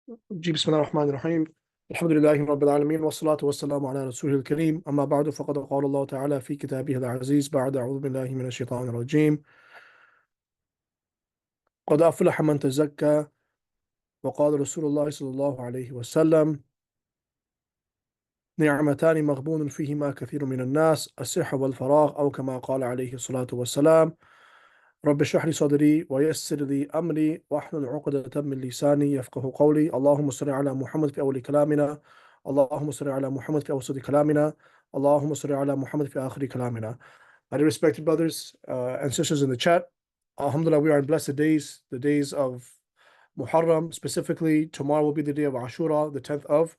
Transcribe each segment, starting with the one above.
بسم الله الرحمن الرحيم. الحمد لله رب العالمين والصلاة والسلام على رسوله الكريم. أما بعد فقد قال الله تعالى في كتابه العزيز بعد أعوذ بالله من الشيطان الرجيم. قد أفلح من تزكى وقال رسول الله صلى الله عليه وسلم نعمتان مغبون فيهما كثير من الناس الصحة والفراغ أو كما قال عليه الصلاة والسلام. رب اشرح لي صدري ويسر لي أمري واحلل عقدة من لساني يفقه قولي. اللهم صل على محمد في أول كلامنا، اللهم صل على محمد في أوسط كلامنا، اللهم صل على محمد في آخر كلامنا. My dear respected brothers and sisters in the chat, alhamdulillah, we are in blessed days, the days of Muharram. Specifically, tomorrow will be the day of Ashura, the 10th of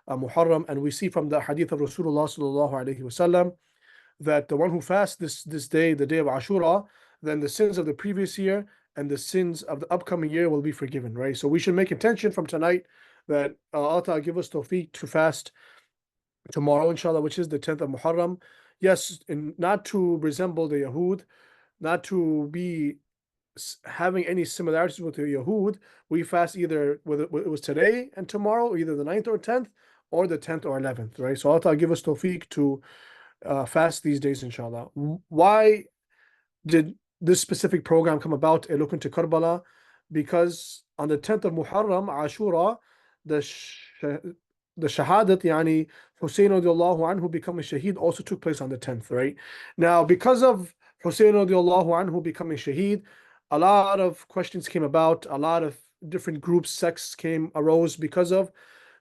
Muharram, and we see from the hadith of Rasulullah sallallahu alaihi wasallam that the one who fasts this day, the day of Ashura, then the sins of the previous year and the sins of the upcoming year will be forgiven, right? So we should make intention from tonight that Allah Ta'ala give us tawfiq to fast tomorrow, inshallah, which is the 10th of Muharram. Yes, and not to resemble the Yahud, not to be having any similarities with the Yahud. We fast either whether it was today and tomorrow, either the 9th or 10th, or the 10th or 11th, right? So Allah Ta'ala give us tawfiq to fast these days, inshallah. Why did this specific program come about, a look into Karbala? Because on the 10th of Muharram, Ashura, the Shahadat, yani Hussein radiallahu anhu becoming Shaheed also took place on the 10th, right? Now, because of Hussein radiallahu anhu becoming Shaheed, a lot of questions came about, a lot of different groups, sects arose because of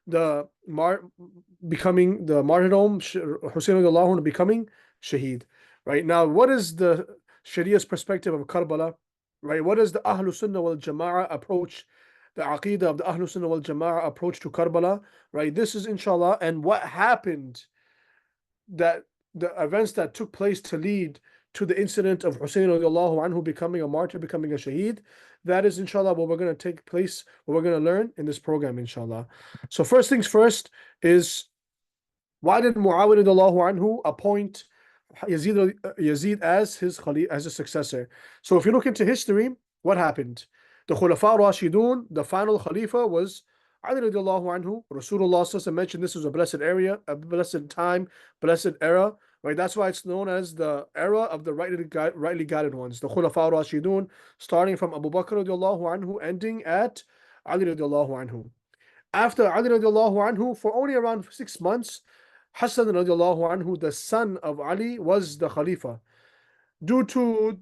the becoming the martyrdom, Hussein radiallahu anhu becoming Shaheed, right? Now, what is the Sharia's perspective of Karbala, right? What is the us-Sunnah wal-Jam'ah approach, the Aqidah of the us-Sunnah wal-Jam'ah approach to Karbala, right? This is inshallah, and what happened, that the events that took place to lead to the incident of Hussein radiallahu anhu becoming a martyr, becoming a shaheed. That is inshallah what we're going to take place, what we're going to learn in this program, inshallah. So first things first is, why did Muawiyah radiallahu anhu appoint Yazid as his Khalifa, as a successor? So if you look into history, what happened? The Khulafa Rashidun, the final Khalifa, was Ali radiallahu anhu. Rasulullah mentioned this was a blessed area, a blessed time, blessed era, right? That's why it's known as the era of the rightly guided ones. The Khulafa Rashidun, starting from Abu Bakr radiallahu anhu, ending at Ali radiallahu anhu. After Ali radiallahu anhu, for only around 6 months, Hassan radiallahu anhu, the son of Ali, was the Khalifa. Due to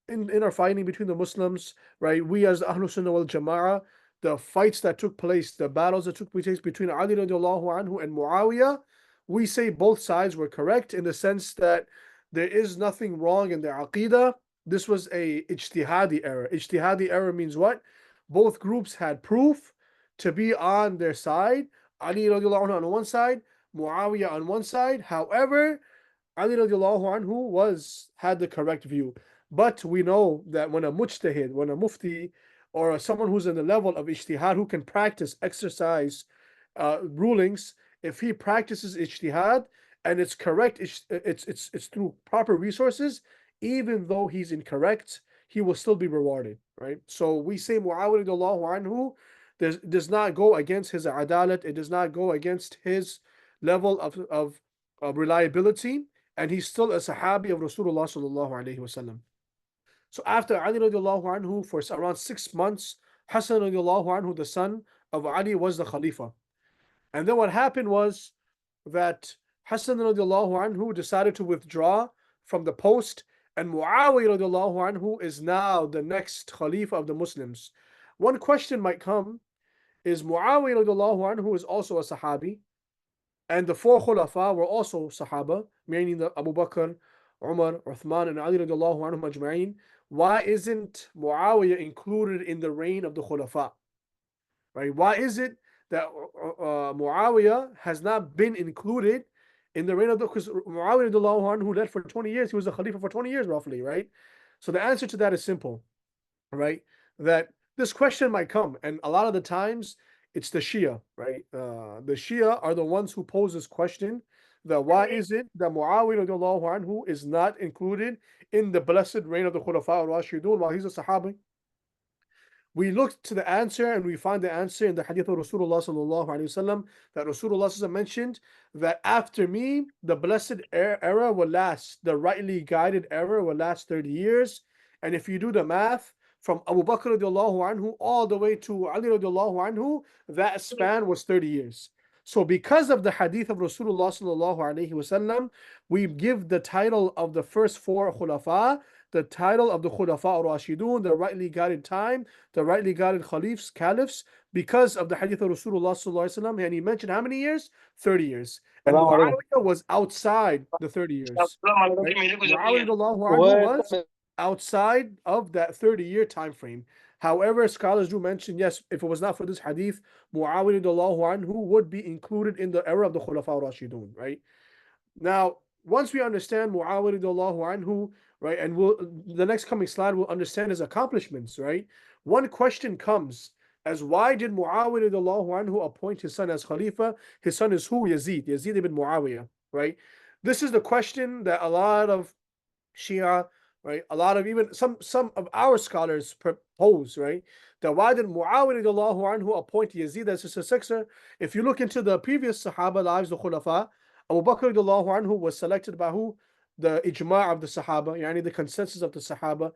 inner fighting between the Muslims, right? We as the Ahlul Sunnah wal Jama'ah, the fights that took place, the battles that took place between Ali radiallahu anhu and Muawiyah, we say both sides were correct in the sense that there is nothing wrong in their aqidah. This was a ijtihadi error. Ijtihadi error means what? Both groups had proof to be on their side. Ali radiallahu anhu on one side, Muawiyah on one side. However, Ali radiallahu anhu had the correct view. But we know that when a mujtahid, when a mufti, or someone who's in the level of ijtihad, who can exercise rulings, if he practices ijtihad and it's correct, it's through proper resources, even though he's incorrect, he will still be rewarded, right? So we say Muawiyah radiallahu anhu does not go against his adalat, it does not go against his level of reliability, and he's still a sahabi of Rasulullah sallallahu alaihi wasallam. So after Ali radiallahu anhu, for around 6 months, Hassan radiallahu anhu, the son of Ali, was the Khalifa. And then what happened was that Hassan radiallahu anhu decided to withdraw from the post, and Muawiyah radiallahu anhu is now the next Khalifa of the Muslims. One question might come, is Muawiyah radiallahu anhu is also a Sahabi, and the 4 Khulafa were also Sahaba, meaning the Abu Bakr, Umar, Uthman, and Ali radiallahu anhum ajma'in. Why isn't Muawiyah included in the reign of the Khulafa? Right? Why is it that Muawiyah has not been included in the reign of the, because Muawiyah radiallahu anhu led for 20 years, he was a Khalifa for 20 years roughly, right? So the answer to that is simple, right? That this question might come, and a lot of the times it's the Shia, right? The Shia are the ones who pose this question, that why is it that Muawiyah radiallahu anhu is not included in the blessed reign of the Khulafa al-Rashidun while he's a Sahabi? We look to the answer and we find the answer in the hadith of Rasulullah sallallahu alaihi wasallam, that Rasulullah sallallahu mentioned that after me, the blessed era will last, the rightly guided era will last 30 years. And if you do the math, from Abu Bakr radiallahu anhu all the way to Ali radiallahu anhu, that span was 30 years. So because of the hadith of Rasulullah sallallahu alaihi wasallam, we give the title of the first four khulafa, the title of the Khulafa al-Rashidun, the rightly guided time, the rightly guided caliphs, because of the hadith of Rasulullah sallallahu alaihi wasallam. And he mentioned how many years? 30 years. And Muawiyah was outside the 30 years. Right? Muawiyah was outside of that 30-year time frame. However, scholars do mention, yes, if it was not for this hadith, Muawiyah anhu would be included in the era of the Khulafa al-Rashidun, right? Now, once we understand Muawiyah anhu, right, and the next coming slide will understand his accomplishments, right? One question comes as why did Muawiyah anhu appoint his son as Khalifa? His son is who? Yazid ibn Muawiyah, right? This is the question that a lot of Shia, right, a lot of even some of our scholars propose, right, that why did Muawiyah anhu appoint Yazid as his successor? If you look into the previous Sahaba lives, the Khulafa, Abu Bakr anhu was selected by who? The ijma' of the Sahaba, yani the consensus of the Sahaba.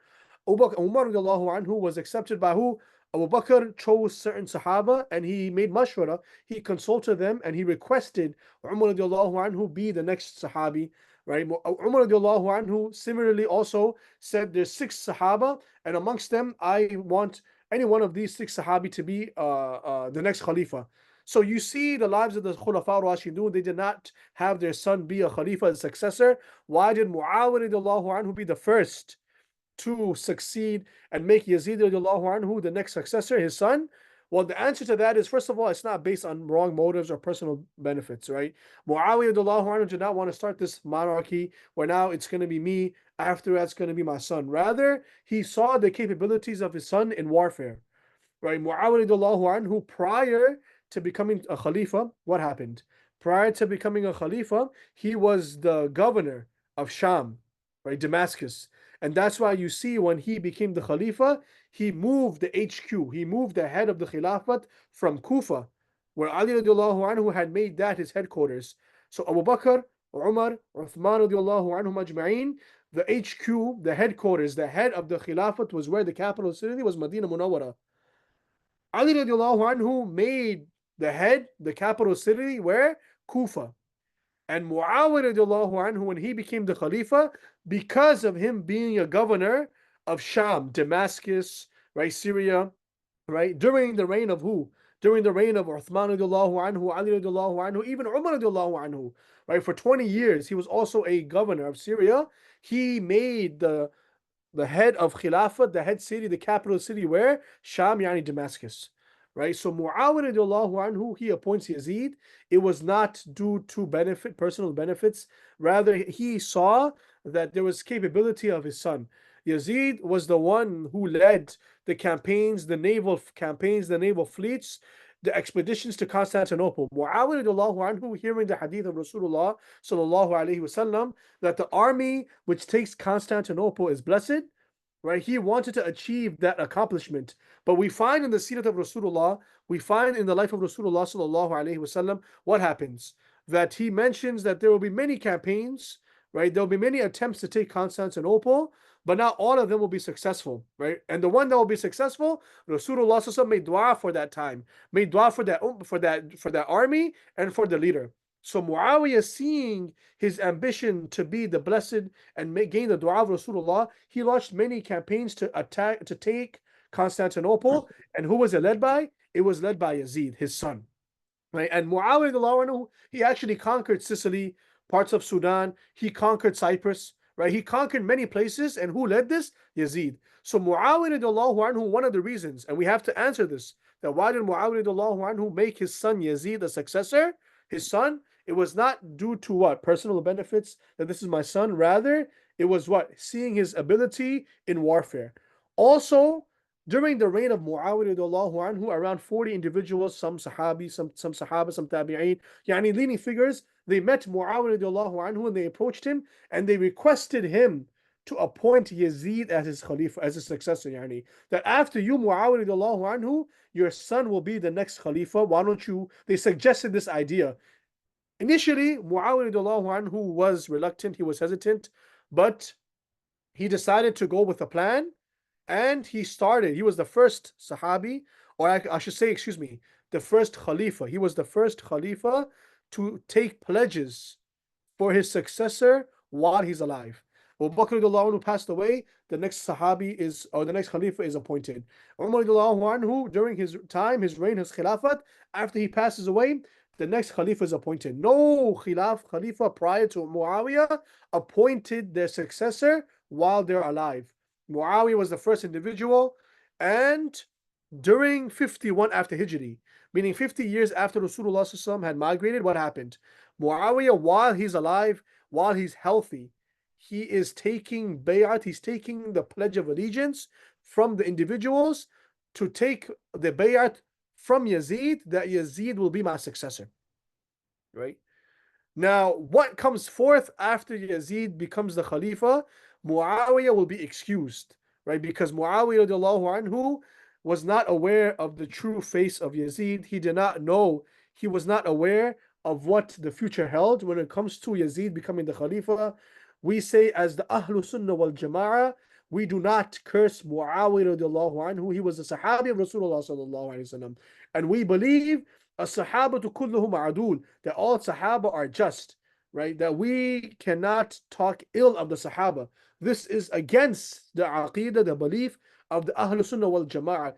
Umar anhu was accepted by who? Abu Bakr chose certain Sahaba and he made mashwara, he consulted them and he requested Umar anhu be the next Sahabi, right? Umar anhu similarly also said there's 6 Sahaba and amongst them I want any one of these 6 Sahabi to be the next Khalifa. So you see the lives of the Khulafa Rashidun, they did not have their son be a Khalifa, a successor. Why did Muawiyah anhu be the first to succeed and make Yazid anhu the next successor, his son? Well, the answer to that is, first of all, it's not based on wrong motives or personal benefits, right? Muawiyah anhu did not want to start this monarchy where now it's going to be me, after that's going to be my son. Rather, he saw the capabilities of his son in warfare, right? Muawiyah anhu, prior to becoming a Khalifa, what happened? Prior to becoming a Khalifa, he was the governor of Sham, right? Damascus. And that's why you see when he became the Khalifa, he moved the HQ, he moved the head of the Khilafat from Kufa, where Ali radiallahu anhu had made that his headquarters. So Abu Bakr, Umar, Uthman radiallahu anhum ajma'een, the HQ, the headquarters, the head of the Khilafat was where the capital city was, Medina Munawwara. Ali radiallahu anhu made the head, the capital city, where? Kufa. And Muawiyah radiallahu anhu, when he became the Khalifa, because of him being a governor of Sham, Damascus, right, Syria, right, during the reign of who? During the reign of Uthman radiallahu anhu, Ali radiallahu anhu, even Umar radiallahu anhu, right, for 20 years, he was also a governor of Syria. He made the head of Khilafat, the head city, the capital city, where? Sham, yani Damascus. Right? So Muawiyah radiallahu anhu, he appoints Yazid. It was not due to personal benefits. Rather, he saw that there was capability of his son. Yazid was the one who led the campaigns, the naval campaigns, the naval fleets, the expeditions to Constantinople. Muawiyah radiallahu anhu, hearing the hadith of Rasulullah sallallahu alaihi wasallam, that the army which takes Constantinople is blessed, right? He wanted to achieve that accomplishment. But we find in the seerah of Rasulullah, we find in the life of Rasulullah sallallahu alaihi wasallam, what happens? That he mentions that there will be many campaigns, right? There will be many attempts to take Constantinople, but not all of them will be successful, right? And the one that will be successful, Rasulullah sallallahu alaihi wasallam made dua for that time, made dua for that army and for the leader. So Muawiyah, seeing his ambition to be the blessed and gain the dua of Rasulullah, he launched many campaigns to take Constantinople. And who was it led by? It was led by Yazid, his son. Right? And Muawiyah, he actually conquered Sicily, parts of Sudan. He conquered Cyprus. Right? He conquered many places. And who led this? Yazid. So Muawiyah, one of the reasons, and we have to answer this, that why did Muawiyah make his son Yazid the successor? His son, it was not due to what? Personal benefits, that this is my son. Rather, it was what? Seeing his ability in warfare. Also, during the reign of Muawiyah anhu, around 40 individuals, some Sahabi, some Sahaba, some Tabi'een, yani leading figures, they met Muawiyah anhu and they approached him and they requested him to appoint Yazid as his Khalifa, as his successor, yani. That after you, Muawiyah radiallahu anhu, your son will be the next Khalifa. Why don't you? They suggested this idea. Initially, Muawiyah radiallahu anhu was reluctant, he was hesitant, but he decided to go with a plan, and he was the first Sahabi, or I should say, excuse me, the first Khalifa. He was the first Khalifa to take pledges for his successor while he's alive. Abu Bakr anhu passed away, the next Sahabi is, or the next Khalifa is appointed. Umar anhu, during his time, his reign, his Khilafat, after he passes away, the next Khalifa is appointed. No Khalifa prior to Muawiyah appointed their successor while they're alive. Muawiyah was the first individual, and during 51 after Hijri, meaning 50 years after Rasulullah had migrated, what happened? Muawiyah, while he's alive, while he's healthy, he is taking bay'at, he's taking the pledge of allegiance from the individuals to take the bay'at from Yazid, that Yazid will be my successor, right? Now, what comes forth after Yazid becomes the Khalifa? Muawiyah will be excused, right? Because Muawiyah radiallahu anhu was not aware of the true face of Yazid. He did not know, he was not aware of what the future held when it comes to Yazid becoming the Khalifa. We say, as the us-Sunnah wal-Jam'ah, we do not curse Muawiyah radiallahu anhu. He was a Sahabi of Rasulullah sallallahu alaihi wasallam, and we believe as-Sahabatu kulluhum adul, that all Sahaba are just, right? That we cannot talk ill of the Sahaba. This is against the aqidah, the belief of the us-Sunnah wal-Jama'ah.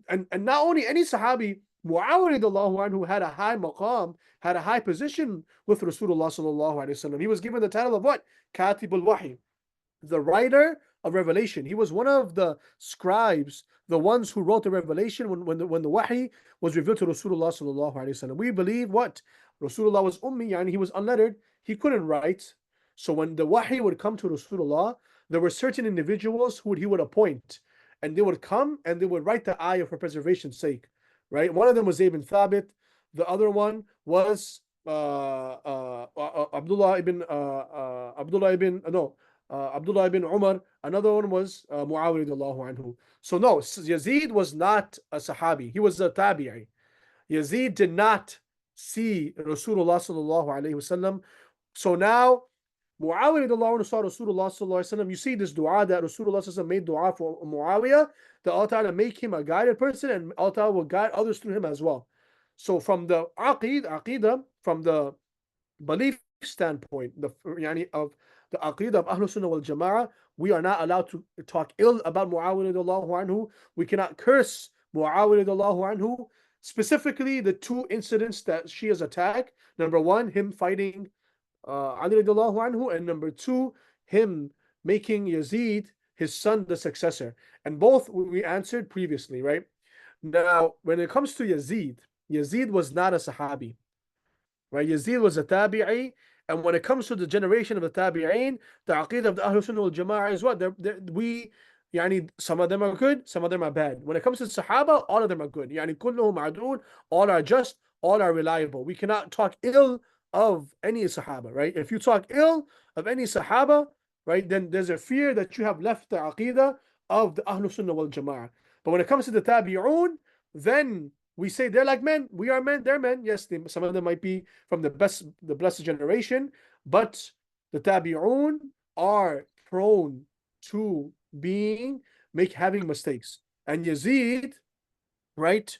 And not only any Sahabi, Muawiyah radiallahu anhu had a high maqam, had a high position with Rasulullah sallallahu alaihi wasallam. He was given the title of what? Katib al-Wahi, the writer of revelation. He was one of the scribes, the ones who wrote the revelation when the wahi was revealed to Rasulullah sallallahu alaihi wasallam. We believe what? Rasulullah was ummi, yani he was unlettered, he couldn't write. So when the wahi would come to Rasulullah, there were certain individuals who he would appoint, and they would come and they would write the ayah for preservation's sake, right? One of them was Zayd bin Thabit, the other one was Abdullah ibn Umar. Another one was Muawiyah radiallahu anhu. So no, Yazid was not a Sahabi. He was a Tabi'i. Yazid did not see Rasulullah sallallahu alayhi wasallam. So now, Muawiyah radiallahu anhu saw Rasulullah sallallahu alayhi wasallam. You see this dua that Rasulullah sallallahu alayhi wasallam made dua for Muawiyah, that Allah Ta'ala make him a guided person, and Allah Ta'ala will guide others through him as well. So from the aqidah, from the belief standpoint, of the aqidah of Ahlus-Sunnah wal-Jama'ah, we are not allowed to talk ill about Muawiyah radiallahu anhu. We cannot curse Muawiyah radiallahu anhu. Specifically, the two incidents that she has attacked: number one, him fighting Ali radiallahu anhu, and number two, him making Yazid, his son, the successor. And both we answered previously, right? Now, when it comes to Yazid, Yazid was not a Sahabi, right? Yazid was a Tabi'i, and when it comes to the generation of the Tabi'in, the Aqidah of the Ahlul Sunnah wal Jama'ah is what? Some of them are good, some of them are bad. When it comes to Sahaba, all of them are good. Kulluhum adul, all are just, all are reliable. We cannot talk ill of any Sahaba, right? If you talk ill of any Sahaba, right, then there's a fear that you have left the Aqidah of the Ahlul Sunnah wal Jama'ah. But when it comes to the Tabi'un, then we say they're like men, we are men, they're men. Yes, some of them might be from the blessed generation, but the Tabi'un are prone to having mistakes. And Yazid, right?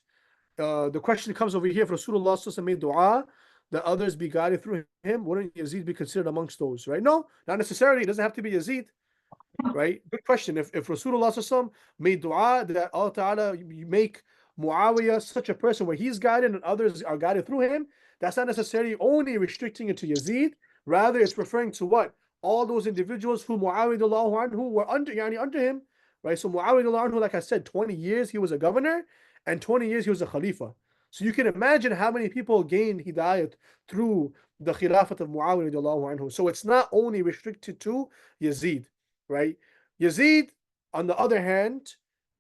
The question comes over here: if Rasulullah made dua that others be guided through him, wouldn't Yazid be considered amongst those, right? No, not necessarily. It doesn't have to be Yazid, right? Good question. If Rasulullah made dua that Allah Ta'ala make Muawiyah such a person where he's guided and others are guided through him, that's not necessarily only restricting it to Yazid. Rather, it's referring to what? All those individuals who Muawiyah anhu were under him, right? So Muawiyah anhu, like I said, 20 years he was a governor, and 20 years he was a Khalifa. So you can imagine how many people gained hidayat through the Khilafat of Muawiyah anhu. So it's not only restricted to Yazid, right? Yazid, on the other hand,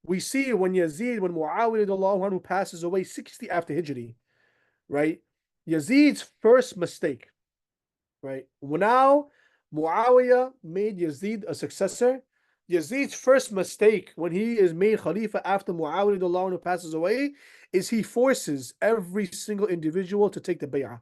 we see when Muawiyah anhu passes away 60 after Hijri, right? Yazid's first mistake, right? Now, Muawiyah made Yazid a successor. Yazid's first mistake when he is made Khalifa after Muawiyah passes away is he forces every single individual to take the bay'ah.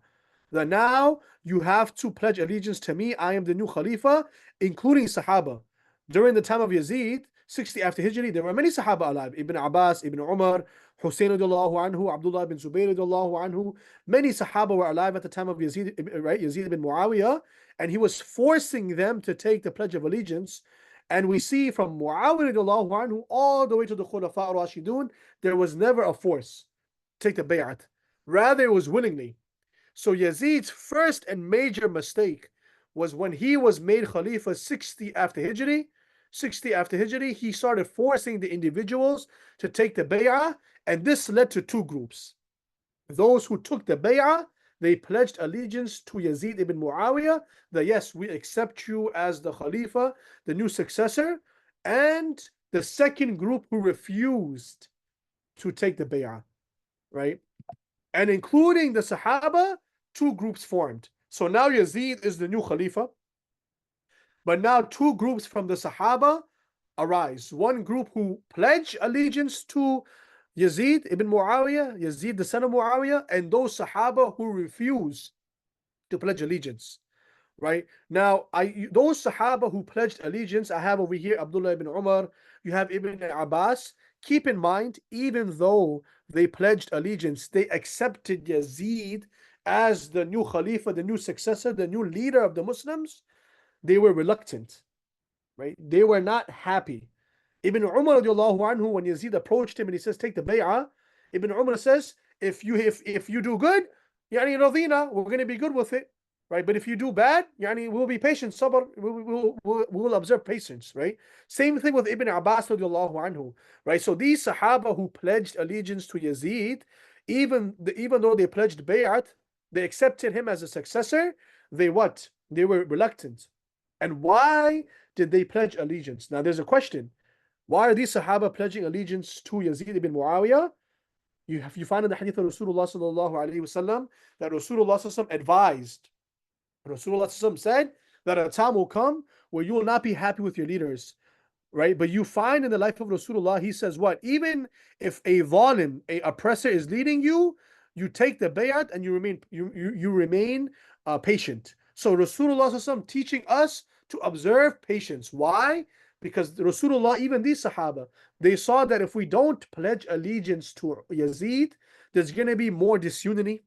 That now you have to pledge allegiance to me. I am the new Khalifa, including Sahaba. During the time of Yazid, 60 after Hijri, there were many Sahaba alive. Ibn Abbas, Ibn Umar, Hussein radiallahu anhu, Abdullah ibn Zubayr radiallahu anhu. Many Sahaba were alive at the time of Yazid, right? Yazid ibn Muawiyah, and he was forcing them to take the Pledge of Allegiance. And we see from Muawiyah radiallahu anhu all the way to the Khulafa al-Rashidun, there was never a force to take the bay'at. Rather, it was willingly. So Yazid's first and major mistake was when he was made Khalifa 60 after Hijri. 60 after Hijri, he started forcing the individuals to take the bay'ah, and this led to two groups. Those who took the bay'ah, they pledged allegiance to Yazid ibn Muawiyah, that yes, we accept you as the Khalifa, the new successor, and the second group who refused to take the bay'ah, right? And including the Sahaba, two groups formed. So now Yazid is the new Khalifa, but now two groups from the Sahaba arise. One group who pledge allegiance to Yazid ibn Muawiyah, Yazid the son of Muawiyah, and those Sahaba who refuse to pledge allegiance. Right now, those Sahaba who pledged allegiance, I have over here Abdullah ibn Umar, you have Ibn Abbas. Keep in mind, even though they pledged allegiance, they accepted Yazid as the new Khalifa, the new successor, the new leader of the Muslims. They were reluctant, right? They were not happy. Ibn Umar radiallahu anhu, when Yazid approached him and he says, take the bay'ah, Ibn Umar says, if you do good, yani radina, we're going to be good with it, right? But if you do bad, yani we'll be patient, sabr, we will observe patience, right? Same thing with Ibn Abbas radiallahu anhu, right? So these Sahaba who pledged allegiance to Yazid, even though they pledged bay'at, they accepted him as a successor, they what? They were reluctant. And why did they pledge allegiance? Now there's a question. Why are these Sahaba pledging allegiance to Yazid ibn Muawiyah? You find in the hadith of Rasulullah sallallahu alaihi wasallam that Rasulullah sallallahu advised. Rasulullah sallallahu said that a time will come where you will not be happy with your leaders, right? But you find in the life of Rasulullah, he says what? Even if a zalim, a oppressor is leading you, you take the bay'at and you remain patient. So Rasulullah sallallahu teaching us to observe patience. Why? Because Rasulullah, even these Sahaba, they saw that if we don't pledge allegiance to Yazid, there's going to be more disunity.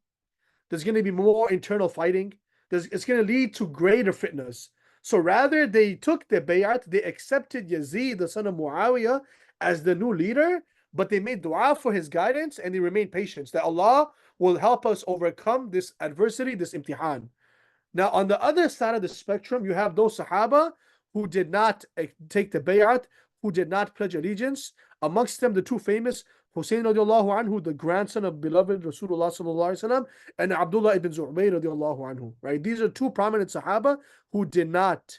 There's going to be more internal fighting. It's going to lead to greater fitness. So rather, they took the bay'at, they accepted Yazid, the son of Muawiyah, as the new leader, but they made dua for his guidance and they remained patient, that Allah will help us overcome this adversity, this imtihan. Now, on the other side of the spectrum, you have those Sahaba who did not take the bay'at, who did not pledge allegiance. Amongst them, the two famous, Hussein radiallahu anhu, the grandson of beloved Rasulullah sallallahu alaihi wasallam, and Abdullah ibn Zubayr radiallahu anhu. Right? These are two prominent Sahaba who did not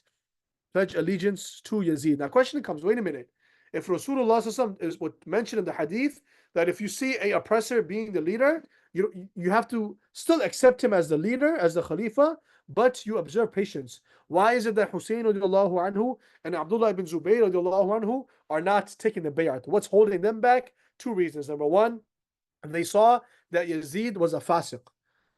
pledge allegiance to Yazid. Now, question comes, wait a minute. If Rasulullah sallallahu alaihi wasallam is what mentioned in the hadith, that if you see a oppressor being the leader, you have to still accept him as the leader, as the Khalifa, but you observe patience. Why is it that Hussein radiallahu anhu and Abdullah ibn Zubayr radiallahu anhu are not taking the bay'at? What's holding them back? Two reasons. Number one, they saw that Yazid was a fasiq.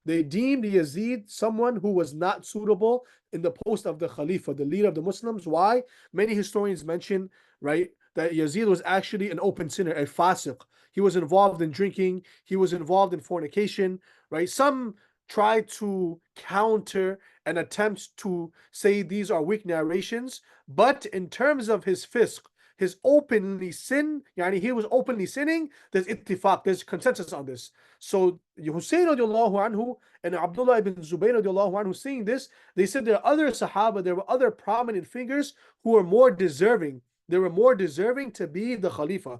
They deemed Yazid someone who was not suitable in the post of the Khalifa, the leader of the Muslims. Why? Many historians mention, right, that Yazid was actually an open sinner, a fasiq. He was involved in drinking. He was involved in fornication, right? Some try to counter and attempt to say these are weak narrations, but in terms of his fisq, his openly sin, yani he was openly sinning, there's ittifaq, there's consensus on this. So Hussein radiallahu anhu and Abdullah ibn Zubayr radiallahu anhu seeing this, they said there are other Sahaba, there were other prominent figures who were more deserving. They were more deserving to be the Khalifa,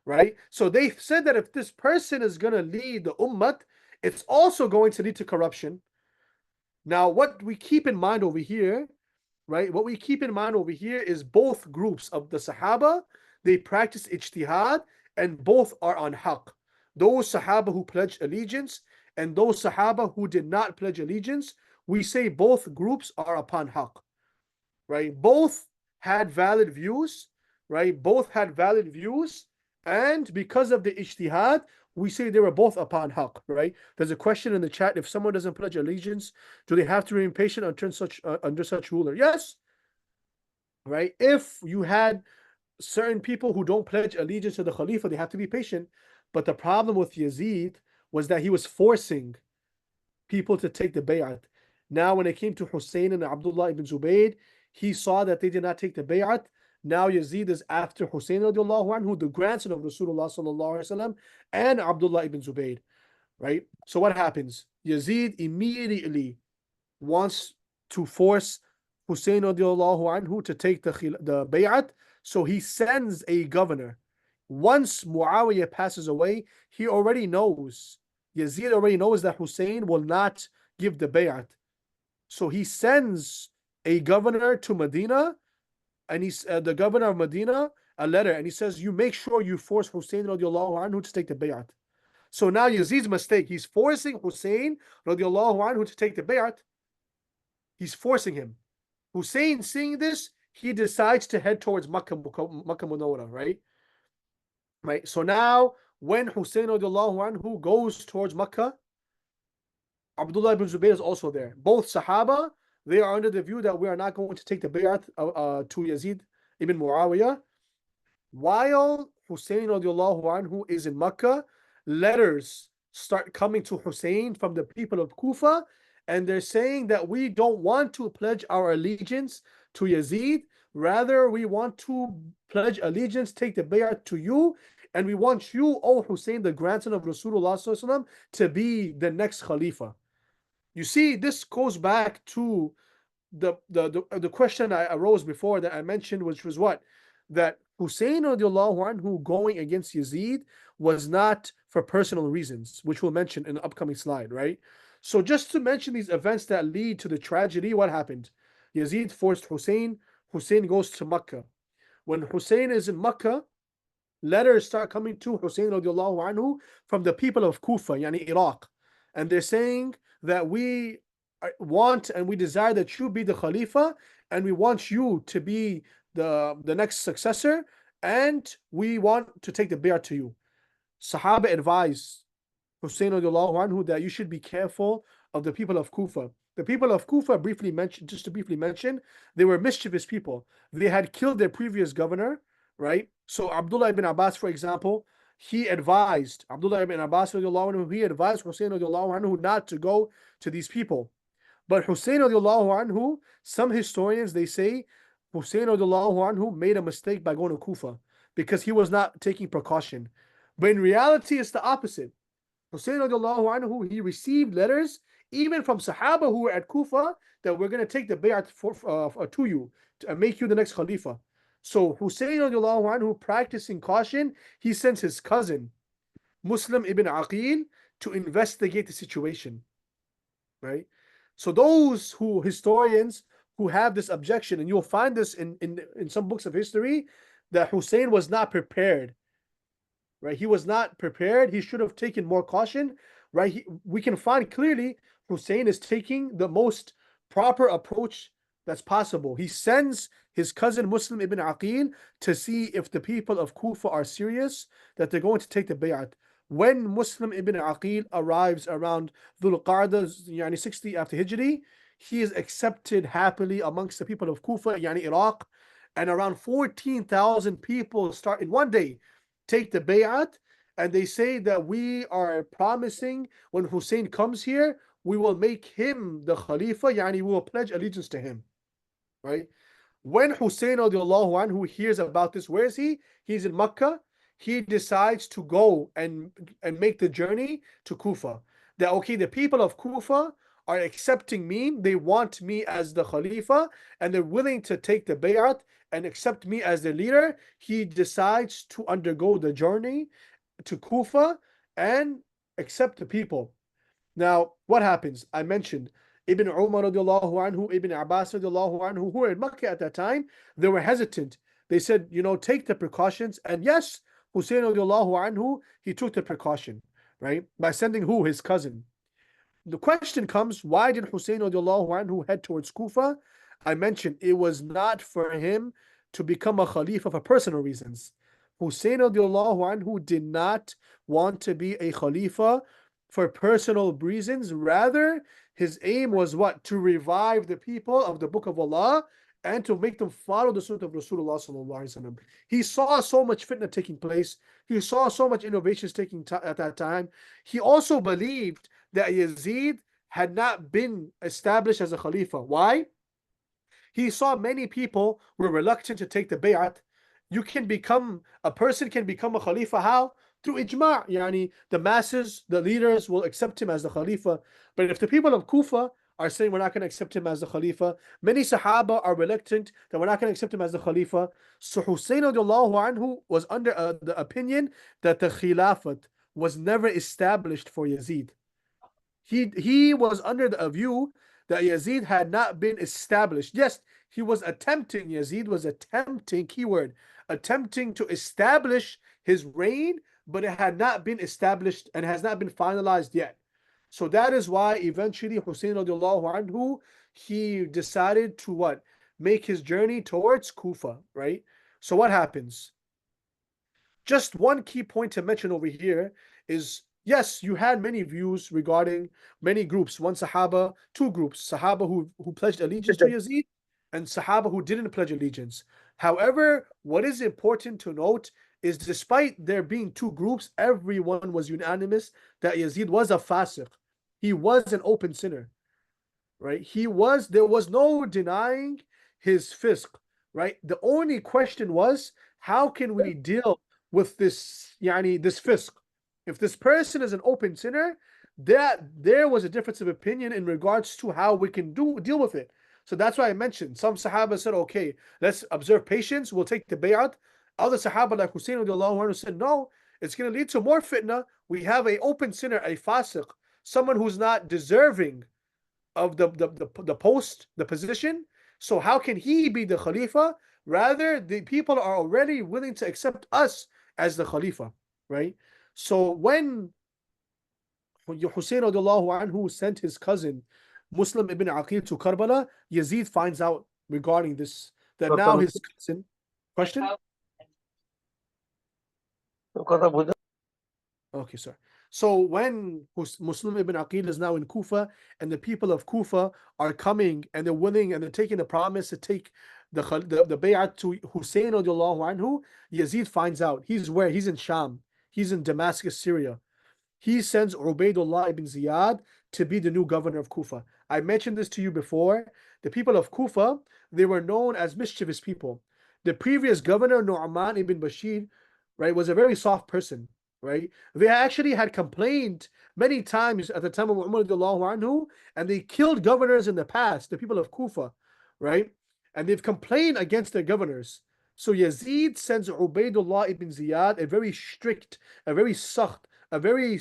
right? So they said that if this person is going to lead the ummah, it's also going to lead to corruption. Now, what we keep in mind over here, right? What we keep in mind over here is both groups of the Sahaba, they practice ijtihad and both are on haqq. Those Sahaba who pledged allegiance and those Sahaba who did not pledge allegiance, we say both groups are upon haqq. right? Both had valid views, right? Both had valid views, and because of the ijtihad, we say they were both upon haqq, right? There's a question in the chat: if someone doesn't pledge allegiance, do they have to remain patient under such ruler? Yes, right? If you had certain people who don't pledge allegiance to the Khalifa, they have to be patient. But the problem with Yazid was that he was forcing people to take the bay'at. Now, when it came to Hussein and Abdullah ibn Zubayr, he saw that they did not take the bay'at. Now Yazid is after Hussein radiallahu anhu, the grandson of Rasulullah sallallahu alaihi wasallam, and Abdullah ibn Zubayr, right? So what happens? Yazid immediately wants to force Hussein radiallahu anhu to take the bay'at. So he sends a governor. Once Muawiyah passes away, he already knows, Yazid already knows that Hussein will not give the bay'at. So he sends a governor to Medina, and he's the governor of Medina, a letter, and he says, you make sure you force Hussein radiallahu anhu to take the bay'at. So now Yazid's mistake, he's forcing Hussein radiallahu anhu to take the bay'at. He's forcing him. Hussein, seeing this, he decides to head towards Makkah Munawwarah, right? Right. So now, when Hussein radiallahu anhu goes towards Makkah, Abdullah ibn Zubayr is also there. Both Sahaba, they are under the view that we are not going to take the bay'at to Yazid ibn Muawiyah. While Hussein radiallahu anhu is in Makkah, letters start coming to Hussein from the people of Kufa, and they're saying that we don't want to pledge our allegiance to Yazid. Rather, we want to pledge allegiance, take the bay'at to you, and we want you, O Hussein, the grandson of Rasulullah sallallahu alaihi wasallam, to be the next Khalifa. You see, this goes back to the question I arose before that I mentioned, which was what? That Hussein radiallahu anhu going against Yazid was not for personal reasons, which we'll mention in the upcoming slide, right? So just to mention these events that lead to the tragedy, what happened? Yazid forced Hussein. Hussein goes to Makkah. When Hussein is in Makkah, letters start coming to Hussein radiallahu anhu from the people of Kufa, yani Iraq. And they're saying that we want and we desire that you be the Khalifa, and we want you to be the next successor, and we want to take the bay'at to you. Sahaba advised Hussein radiallahu anhu that you should be careful of the people of Kufa. The people of Kufa, just to briefly mention, they were mischievous people. They had killed their previous governor, right? So Abdullah ibn Abbas, for example, he advised Hussein radiallahu anhu not to go to these people. But Hussein radiallahu anhu, some historians, they say Hussein radiallahu anhu made a mistake by going to Kufa because he was not taking precaution. But in reality, it's the opposite. Hussein radiallahu anhu, he received letters even from Sahaba who were at Kufa that we're going to take the bay'at to you to make you the next Khalifa. So Hussein radiallahu anhu, practicing caution, he sends his cousin, Muslim ibn Aqil, to investigate the situation, right? So those historians who have this objection, and you'll find this in some books of history, that Hussein was not prepared, right? He was not prepared. He should have taken more caution, right? We can find clearly Hussein is taking the most proper approach that's possible. He sends his cousin Muslim ibn Aqil to see if the people of Kufa are serious that they're going to take the bay'at. When Muslim ibn Aqil arrives around Dhul Qa'dah, yani 60 after Hijri, he is accepted happily amongst the people of Kufa, yani Iraq, and around 14,000 people start in one day take the bay'at, and they say that we are promising when Hussein comes here, we will make him the Khalifa, yani we will pledge allegiance to him, right? When Hussein radiallahu anhu hears about this, where is he? He's in Makkah. He decides to go and make the journey to Kufa. That, okay, the people of Kufa are accepting me, they want me as the Khalifa, and they're willing to take the bay'at and accept me as their leader. He decides to undergo the journey to Kufa and accept the people. Now, what happens? I mentioned Ibn Umar radiallahu anhu, Ibn Abbas radiallahu anhu, who were in Makkah at that time, they were hesitant. They said, take the precautions. And yes, Hussein radiallahu anhu, he took the precaution, right? By sending who? His cousin. The question comes, why did Hussein radiallahu anhu head towards Kufa? I mentioned it was not for him to become a Khalifa for personal reasons. Hussein radiallahu anhu did not want to be a Khalifa for personal reasons. Rather, his aim was what? To revive the people of the Book of Allah and to make them follow the Sunnah of Rasulullah sallallahu alaihi wasallam. He saw so much fitna taking place. He saw so much innovations taking at that time. He also believed that Yazid had not been established as a Khalifa. Why? He saw many people were reluctant to take the bay'at. A person can become a Khalifa. How? Through ijma'. Yani the masses, the leaders will accept him as the Khalifa. But if the people of Kufa are saying we're not going to accept him as the Khalifa, many Sahaba are reluctant that we're not going to accept him as the Khalifa. So Hussein radiallahu anhu was under the opinion that the Khilafat was never established for Yazid. He was under the view that Yazid had not been established. Yes, Yazid was attempting, keyword, attempting to establish his reign, but it had not been established and has not been finalized yet. So that is why eventually Hussein radiallahu anhu, he decided to what? Make his journey towards Kufa, right? So what happens? Just one key point to mention over here is, yes, you had many views regarding many groups. One Sahaba, two groups, Sahaba who pledged allegiance to Yazid and Sahaba who didn't pledge allegiance. However, what is important to note is despite there being two groups, everyone was unanimous that Yazid was a fasiq. He was an open sinner, right? There was no denying his fisq, right? The only question was, how can we deal with this fisq? If this person is an open sinner, there was a difference of opinion in regards to how we can deal with it. So that's why I mentioned some Sahaba said, okay, let's observe patience, we'll take the bay'at. Other Sahaba like Hussein radiallahu anhu said, no, it's going to lead to more fitna. We have an open sinner, a fasiq, someone who's not deserving of the post, the position. So how can he be the Khalifa? Rather, the people are already willing to accept us as the Khalifa, right? So when Hussein radiallahu anhu sent his cousin Muslim ibn Aqil to Karbala, Yazid finds out regarding this, that now his cousin, question? Okay, sir. So when Muslim ibn Aqil is now in Kufa and the people of Kufa are coming and they're willing and they're taking the promise to take the bay'at to Hussein radiallahu anhu, Yazid finds out. He's where? He's in Sham. He's in Damascus, Syria. He sends Ubaydullah ibn Ziyad to be the new governor of Kufa. I mentioned this to you before. The people of Kufa, they were known as mischievous people. The previous governor, Nu'man ibn Bashir, right, was a very soft person, right? They actually had complained many times at the time of Umar radiallahu anhu, and they killed governors in the past, the people of Kufa, right? And they've complained against their governors. So Yazid sends Ubaydullah ibn Ziyad, a very strict, a very sakht, a very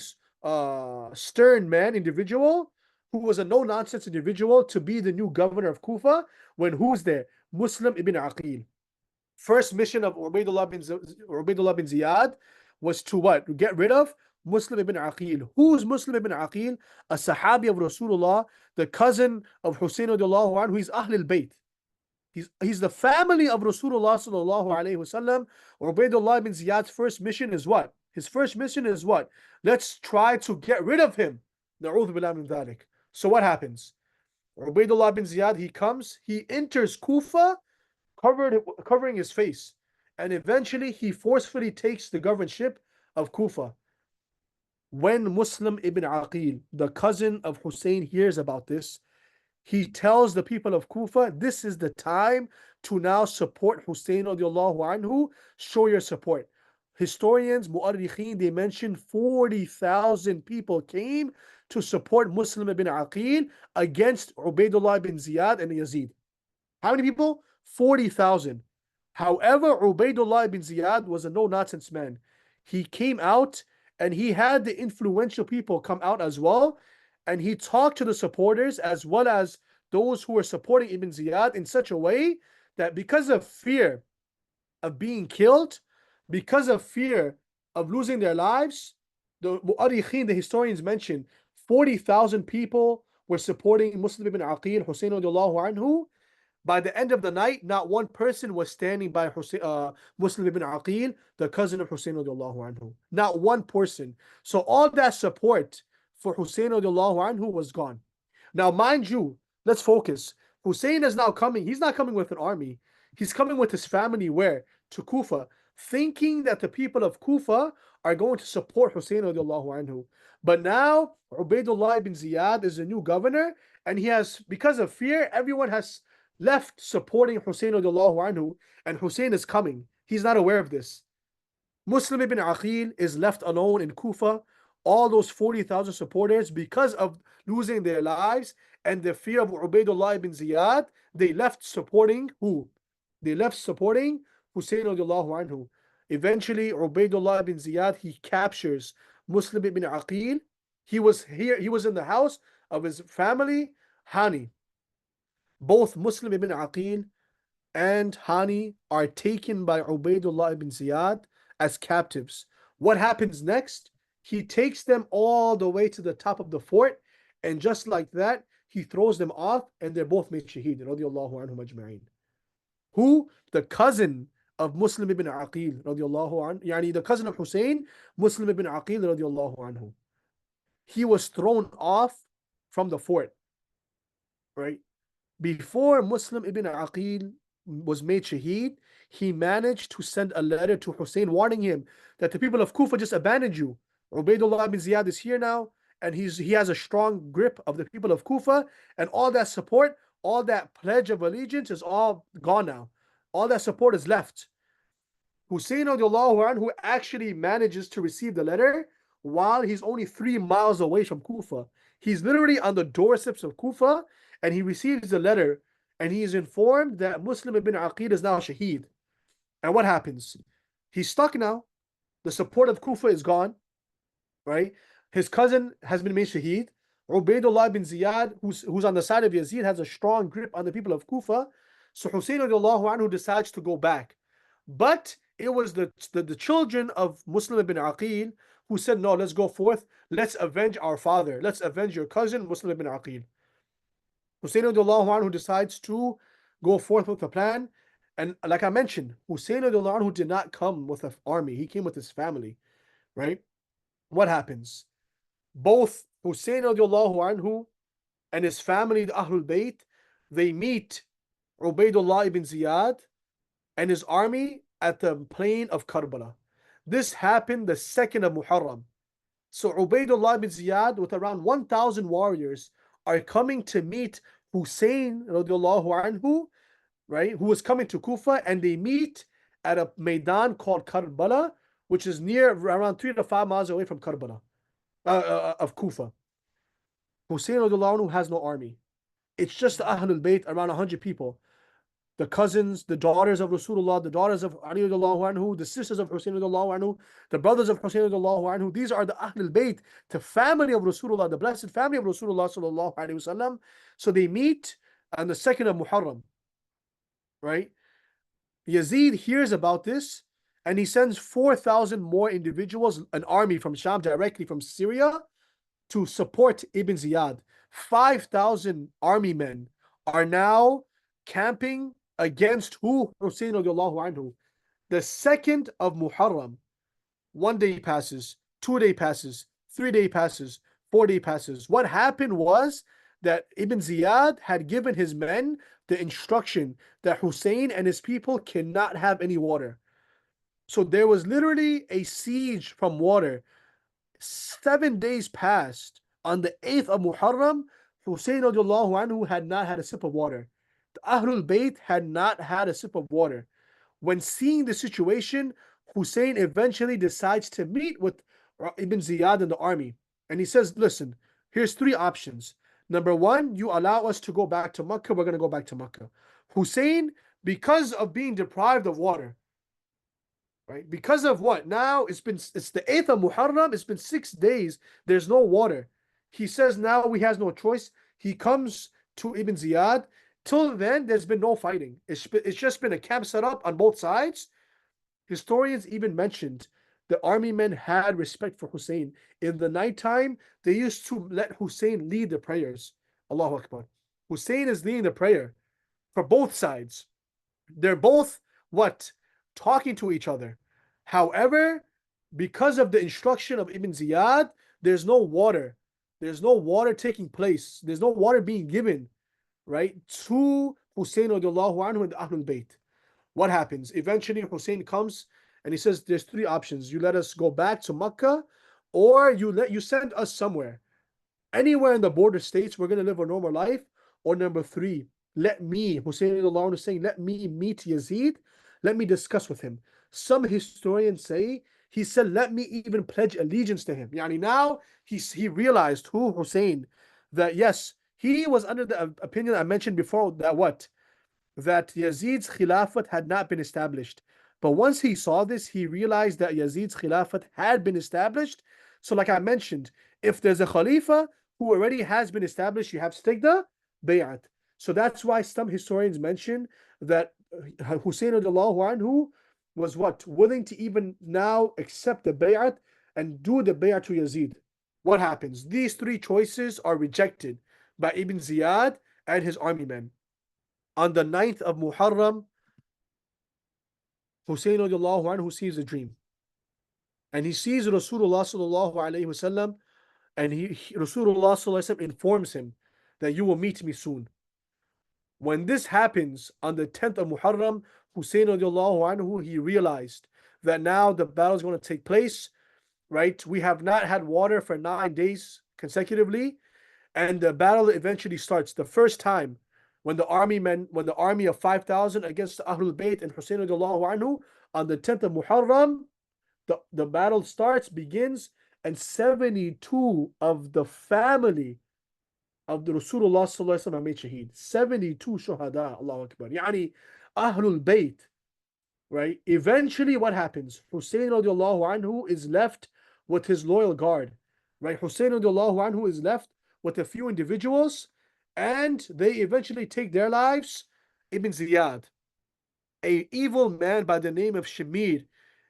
stern individual, who was a no-nonsense individual, to be the new governor of Kufa. When who's there? Muslim ibn Aqil. First mission of Ubaydullah bin Ziyad was to what? To get rid of Muslim ibn Aqil. Who's Muslim ibn Aqil? A Sahabi of Rasulullah, the cousin of Hussein radiallahu anhu. He's Ahlul Bayt. He's the family of Rasulullah sallallahu alaihi wasallam. Ubaydullah bin Ziyad's first mission is what? His first mission is what? Let's try to get rid of him. Na'udhu billah min dhalik. So what happens? Ubaydullah bin Ziyad, he comes, he enters Kufa, covering his face, and eventually he forcefully takes the governorship of Kufa. When Muslim ibn Aqil, the cousin of Hussein, hears about this, he tells the people of Kufa, this is the time to now support Hussein radiallahu anhu, show your support. Historians, mu'arrikhin, they mention 40,000 people came to support Muslim ibn Aqil against Ubaydullah ibn Ziyad and Yazid. How many people? 40,000. However, Ubaydullah ibn Ziyad was a no-nonsense man. He came out and he had the influential people come out as well, and he talked to the supporters as well as those who were supporting Ibn Ziyad in such a way that because of fear of being killed, because of fear of losing their lives, the mu'arrikhin, the historians mention 40,000 people were supporting Muslim ibn Aqil, Hussein radiallahu anhu. By the end of the night, not one person was standing by Muslim ibn Aqil, the cousin of Hussein radiallahu anhu. Not one person. So all that support for Hussein radiallahu anhu was gone. Now, mind you, let's focus. Hussein is now coming. He's not coming with an army. He's coming with his family where? To Kufa, thinking that the people of Kufa are going to support Hussein radiallahu anhu. But now, Ubaidullah ibn Ziyad is the new governor, and he has, because of fear, everyone has left supporting Hussein radiallahu anhu, and Hussein is coming. He's not aware of this. Muslim ibn Aqil is left alone in Kufa. All those 40,000 supporters, because of losing their lives and the fear of Ubaidullah ibn Ziyad, they left supporting who? They left supporting Hussein radiallahu anhu. Eventually, Ubaidullah ibn Ziyad, he captures Muslim ibn Aqil. He was in the house of his family, Hani. Both Muslim ibn Aqil and Hani are taken by Ubaidullah ibn Ziyad as captives. What happens next? He takes them all the way to the top of the fort, and just like that, he throws them off, and they're both made shaheed, radiallahu anhum ajma'in. Who? The cousin of Muslim ibn Aqil, radiallahu anhu, yani the cousin of Hussein, Muslim ibn Aqil, radiallahu anhu. He was thrown off from the fort, right? Before Muslim ibn Aqil was made shaheed, he managed to send a letter to Hussein warning him that the people of Kufa just abandoned you. Ubaidullah ibn Ziyad is here now, and he has a strong grip of the people of Kufa, and all that support, all that pledge of allegiance is all gone now. All that support is left. Hussein radiallahu anhu actually manages to receive the letter while he's only 3 miles away from Kufa. He's literally on the doorsteps of Kufa, and he receives the letter, and he is informed that Muslim ibn Aqil is now shaheed. And what happens? He's stuck now. The support of Kufa is gone, right? His cousin has been made shaheed. Ubaidullah ibn Ziyad, who's on the side of Yazid, has a strong grip on the people of Kufa. So Hussein radiallahu anhu decides to go back. But it was the children of Muslim ibn Aqil who said, no, let's go forth. Let's avenge our father. Let's avenge your cousin, Muslim ibn Aqil. Hussein radiallahu anhu decides to go forth with a plan. And like I mentioned, Hussein radiallahu anhu did not come with an army. He came with his family, right? What happens? Both Hussein radiallahu anhu and his family, the Ahlul Bayt, they meet Ubaidullah ibn Ziyad and his army at the plain of Karbala. This happened the 2nd of Muharram. So Ubaidullah ibn Ziyad with around 1,000 warriors are coming to meet Hussein radiallahu anhu, right, who was coming to Kufa, and they meet at a maidan called Karbala, which is near around 3 to 5 miles away from Karbala, of Kufa. Hussein radiallahu anhu has no army. It's just the Ahlul Bayt, around 100 people. The cousins, the daughters of Rasulullah, the daughters of Ali radiallahu anhu, the sisters of Hussein radiallahu anhu, the brothers of Hussein radiallahu anhu. These are the Ahlul Bayt, the family of Rasulullah, the blessed family of Rasulullah sallallahu alaihi wasallam. So they meet on the 2nd of Muharram, right? Yazid hears about this, and he sends 4,000 more individuals, an army from Sham, directly from Syria, to support Ibn Ziyad. 5,000 army men are now camping against who? Hussein radiallahu anhu. The 2nd of Muharram, 1 day passes, 2 day passes, 3 day passes, 4 day passes. What happened was that Ibn Ziyad had given his men the instruction that Hussein and his people cannot have any water. So there was literally a siege from water. 7 days passed. On the 8th of Muharram, Hussein radiallahu anhu had not had a sip of water. The Ahlul Bayt had not had a sip of water. When seeing the situation, Hussein eventually decides to meet with Ibn Ziyad and the army. And he says, listen, here's 3 options. Number 1, you allow us to go back to Makkah. We're going to go back to Makkah. Hussein, because of being deprived of water, right? Because of what? Now it's the 8th of Muharram. It's been 6 days. There's no water. He says now he has no choice. He comes to Ibn Ziyad. Till then, there's been no fighting. It's just been a camp set up on both sides. Historians even mentioned the army men had respect for Hussein. In the nighttime, they used to let Hussein lead the prayers. Allahu Akbar. Hussein is leading the prayer. for both sides. They're both what? Talking to each other. However, because of the instruction of Ibn Ziyad, there's no water. There's no water taking place. There's no water being given, right, to Hussein radiallahu anhu and the Ahlul Bayt. What happens? Eventually, Hussein comes and he says, there's three options. You let us go back to Mecca, or you send us somewhere. Anywhere in the border states, we're going to live a normal life. Or number three, let me, Hussein is saying, let me meet Yazid. Let me discuss with him. Some historians say, he said, let me even pledge allegiance to him. Yani now he realized, who, Hussein, that yes, he was under the opinion I mentioned before, that what? That Yazid's Khilafat had not been established. But once he saw this, he realized that Yazid's Khilafat had been established. So like I mentioned, if there's a Khalifa who already has been established, you have to take the Bay'at. So that's why some historians mention that Hussein radiallahu anhu was what? Willing to even now accept the Bay'at and do the Bay'at to Yazid. What happens? These three choices are rejected by Ibn Ziyad and his army men. On the 9th of Muharram, Hussein radiallahu anhu sees a dream. And he sees Rasulullah sallallahu alayhi wasallam, and Rasulullah sallallahu alayhi wasallam informs him that you will meet me soon. When this happens on the 10th of Muharram, Hussein radiallahu anhu, he realized that now the battle is going to take place, right? We have not had water for 9 days consecutively, and the battle eventually starts. The first time when the army of 5,000 against the Ahlul Bayt and Hussein radiallahu anhu, on the 10th of Muharram, the battle begins, and 72 of the family of the Rasulullah sallallahu alaihi wasallam made shaheed. 72 shuhada, Allahu Akbar. Yani Ahlul Bayt, right? Eventually what happens? Hussein radiallahu anhu is left with his loyal guard, right? Hussein radiallahu anhu is left with a few individuals, and they eventually take their lives. Ibn Ziyad, an evil man by the name of Shamir,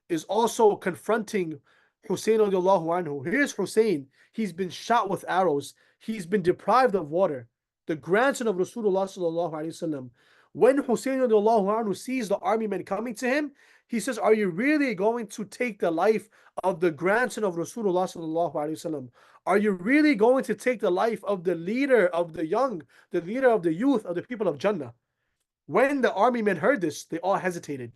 is also confronting Hussein radiallahu anhu. Here's Hussein. He's been shot with arrows. He's been deprived of water. The grandson of Rasulullah sallallahu alaihi wasallam. When Hussein radiallahu anhu sees the army men coming to him, he says, are you really going to take the life of the grandson of Rasulullah sallallahu alaihi wasallam? Are you really going to take the life of the leader of the young, the leader of the youth, of the people of Jannah? When the army men heard this, they all hesitated.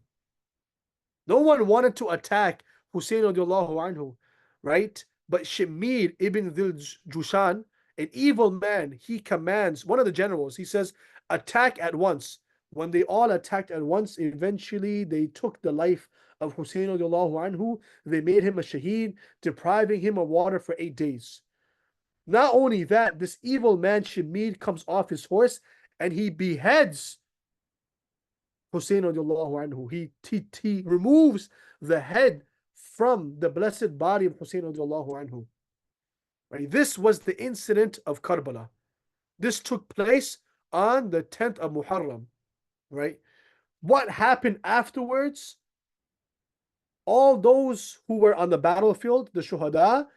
No one wanted to attack Hussein radiallahu anhu, right? But Shamir ibn Dhil Jushan, an evil man, he commands, one of the generals, he says, attack at once. When they all attacked at once, eventually they took the life of Hussein radiallahu anhu. They made him a shaheed, depriving him of water for 8 days. Not only that, this evil man Shamir comes off his horse and he beheads Hussein radiallahu anhu. He removes the head from the blessed body of Hussein radiallahu anhu. Right? This was the incident of Karbala. This took place on the 10th of Muharram. Right? What happened afterwards? All those who were on the battlefield, the Shuhada,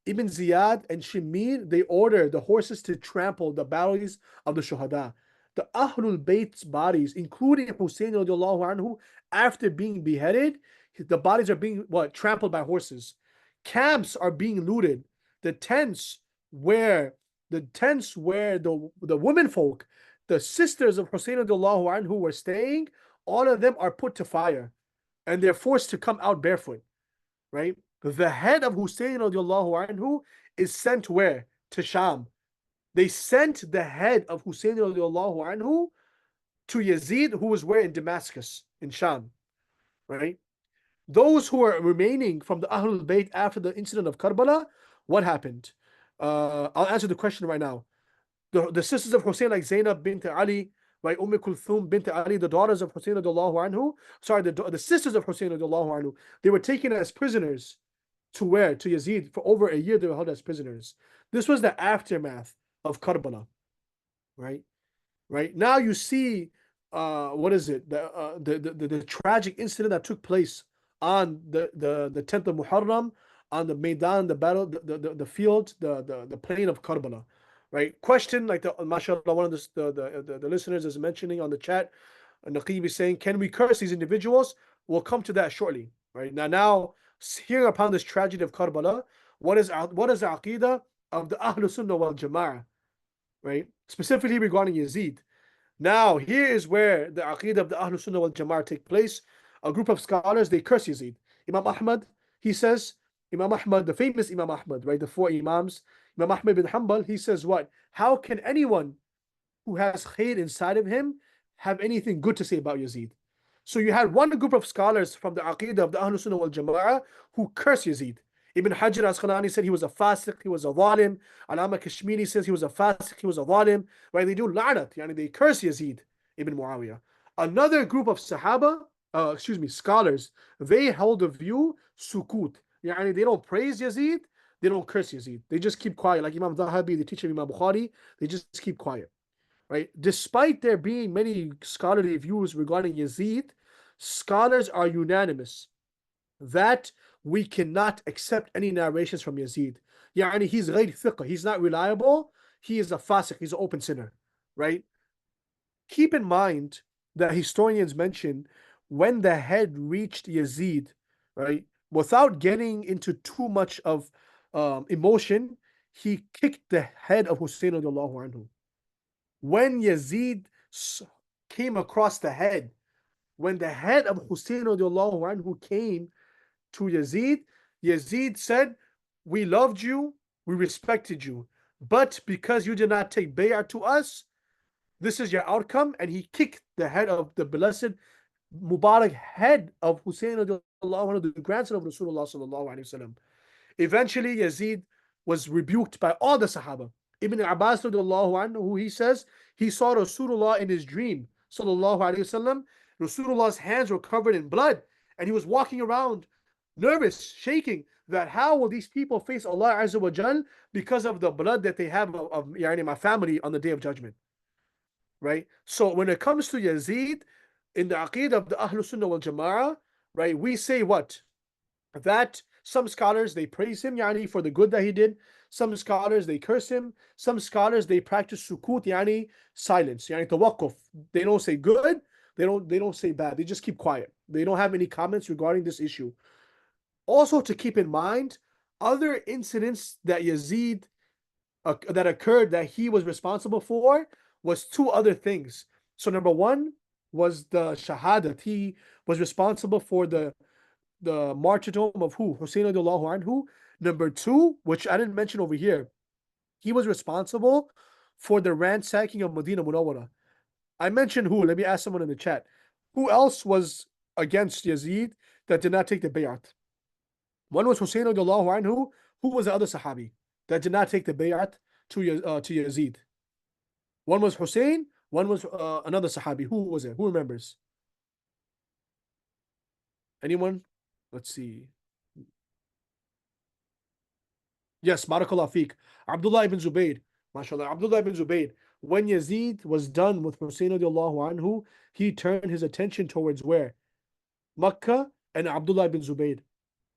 Ibn Ziyad and Shamir, they ordered the horses to trample the bodies of the Shuhada. The Ahlul Bayt's bodies, including Hussein radiallahu anhu, after being beheaded, the bodies are being trampled by horses. Camps are being looted. The tents where the women folk, the sisters of Hussein radiallahu anhu were staying, all of them are put to fire, and they're forced to come out barefoot. Right? The head of Hussein radiallahu anhu is sent where? To Sham. They sent the head of Hussein radiallahu anhu to Yazid, who was where? In Damascus, in Sham. Right? Those who are remaining from the Ahlul Bayt after the incident of Karbala, what happened? I'll answer the question right now. The sisters of Hussein, like Zainab bint Ali, right? Kulthum bint Ali, the daughters of Hussein radiallahu anhu, the sisters of Hussein radiallahu anhu, they were taken as prisoners to where? To Yazid. For over a year they were held as prisoners. This was the aftermath of Karbala, right? Right now you see, what is it? The tragic incident that took place on the 10th of Muharram, on the Maidan, the battle, the field, the plain of Karbala, right? Question like mashallah, one of the listeners is mentioning on the chat, Naqib is saying, can we curse these individuals? We'll come to that shortly, right? Now, hearing upon this tragedy of Karbala, what is the aqidah of the Ahlul Sunnah wal-Jam'ah, right? Specifically regarding Yazid. Now, here is where the aqidah of the Ahlul Sunnah wal-Jama'ah take place. A group of scholars, they curse Yazid. Imam Ahmad, he says, Imam Ahmad, the famous Imam Ahmad, right? The four Imams. Imam Ahmad bin Hanbal, he says what? How can anyone who has khair inside of him have anything good to say about Yazid? So you had one group of scholars from the aqidah of the Ahlul Sunnah wal Jama'ah who curse Yazid. Ibn Hajar as-Asqalani said he was a fasiq, he was a zalim. Alama Kashmiri says he was a fasiq, he was a zalim. Right? They do la'nat, yani they curse Yazid ibn Muawiyah. Another group of Sahaba, scholars, they held a view sukut. Yani they don't praise Yazid, they don't curse Yazid. They just keep quiet. Like Imam Zahabi, the teacher of Imam Bukhari, they just keep quiet. Right? Despite there being many scholarly views regarding Yazid, scholars are unanimous that we cannot accept any narrations from Yazid. Yani he's غير ثقة, he's not reliable, he is a fasiq, he's an open sinner, right? Keep in mind that historians mention when the head reached Yazid, right, without getting into too much of emotion, he kicked the head of Hussein radiallahu anhu. When Yazid came across the head, when the head of Hussein radiallahu anhu came to Yazid, Yazid said, we loved you, we respected you, but because you did not take bay'ah to us, this is your outcome. And he kicked the head of the blessed Mubarak head of Hussein radiallahu anhu, the grandson of Rasulullah sallallahu alaihi wasallam. Eventually, Yazid was rebuked by all the Sahaba. Ibn Abbas radiallahu anhu, he says, he saw Rasulullah in his dream, sallallahu alaihi wasallam. Rasulullah's hands were covered in blood, and he was walking around nervous, shaking, that how will these people face Allah Azza wa Jal because of the blood that they have of my family on the Day of Judgment, right? So when it comes to Yazid, in the Aqeedah of the Ahlul Sunnah wal Jama'ah, right, we say what? That some scholars, they praise him, yani, for the good that he did. Some scholars, they curse him. Some scholars, they practice sukut, yani, silence, yani, tawaqquf. They don't say good, they don't say bad. They just keep quiet. They don't have any comments regarding this issue. Also, to keep in mind, other incidents that Yazid that occurred that he was responsible for was two other things. So number one was the shahadat. He was responsible for the martyrdom of who? Hussein radiallahu anhu. Number two, which I didn't mention over here, he was responsible for the ransacking of Medina Munawwara. I mentioned who? Let me ask someone in the chat. Who else was against Yazid that did not take the bay'at? One was Hussein radiallahu anhu. Who was the other Sahabi that did not take the bay'at to Yazid? One was Hussein, one was another Sahabi. Who was it? Who remembers? Anyone? Let's see. Yes, Barakallah Fiq. Abdullah ibn Zubayr. MashaAllah. Abdullah ibn Zubayr. When Yazid was done with Hussein radiallahu anhu, he turned his attention towards where? Makkah and Abdullah ibn Zubayr.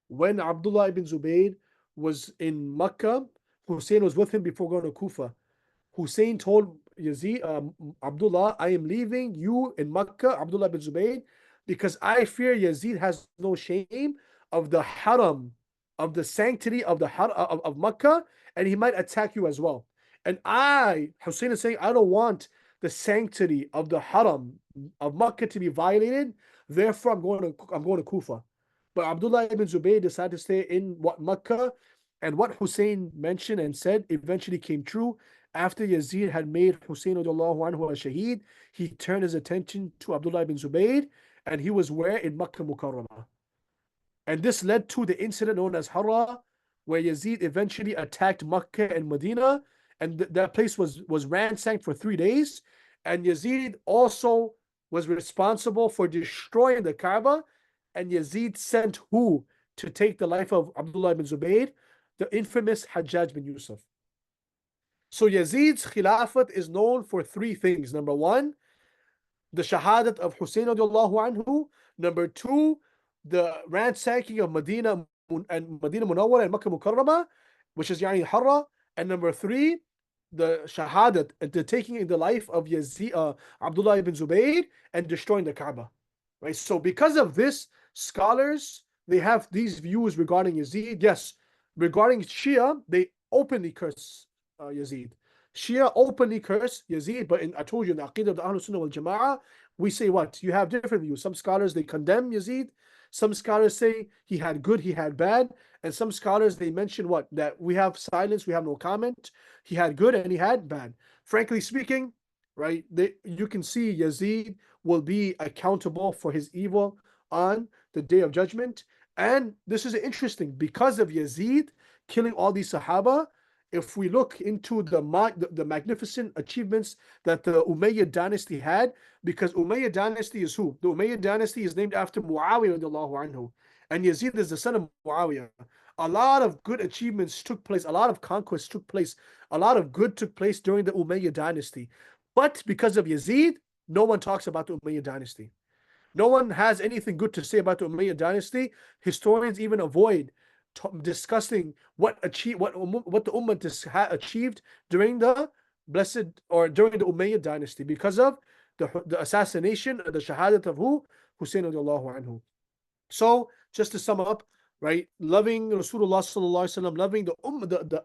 When Abdullah ibn Zubayr was in Makkah, Hussein was with him before going to Kufa. Hussein told Yazid, Abdullah, I am leaving you in Makkah, Abdullah ibn Zubayr, because I fear Yazid has no shame of the haram, of the sanctity of the of Makkah, and he might attack you as well. And Hussein is saying, I don't want the sanctity of the haram of Makkah to be violated. Therefore, I'm going to Kufa. But Abdullah ibn Zubayr decided to stay in Makkah, and what Hussein mentioned and said eventually came true. After Yazid had made Hussein radiallahu anhu a shaheed, he turned his attention to Abdullah ibn Zubayr, and he was where? In Makkah Mukarramah. And this led to the incident known as Harra, where Yazid eventually attacked Makkah and Medina, and that place was ransacked for 3 days. And Yazid also was responsible for destroying the Kaaba. And Yazid sent who to take the life of Abdullah ibn Zubayr? The infamous Hajjaj bin Yusuf. So Yazid's Khilafat is known for three things. Number one, the Shahadat of Hussein radiallahu anhu. Number two, the ransacking of Medina and Medina Munawwara and Makkah Mukarramah, which is Yani Harra. And number three, the shahadat, the taking the life of Yazid, Abdullah ibn Zubayr, and destroying the Kaaba. Right? So because of this, scholars, they have these views regarding Yazid. Yes, regarding Shia, they openly curse Yazid. Shia openly curse Yazid, but I told you in the Aqidah of the Ahlul Sunnah wal Jama'ah, we say what? You have different views. Some scholars, they condemn Yazid. Some scholars say he had good, he had bad. And some scholars, they mention what? That we have silence, we have no comment. He had good and he had bad. Frankly speaking, right, you can see Yazid will be accountable for his evil on the day of judgment. And this is interesting because of Yazid killing all these Sahaba. If we look into the magnificent achievements that the Umayyad dynasty had, because Umayyad dynasty is who? The Umayyad dynasty is named after Muawiyah radiallahu anhu, and Yazid is the son of Muawiyah. A lot of good achievements took place, a lot of conquests took place, a lot of good took place during the Umayyad dynasty. But because of Yazid, no one talks about the Umayyad dynasty. No one has anything good to say about the Umayyad dynasty. Historians even avoid discussing what the Ummah achieved during the during the Umayyad dynasty because of the assassination, the shahadat of who? Hussein radiallahu anhu. So just to sum up, right, loving Rasulullah sallallahu alaihi wasallam, loving the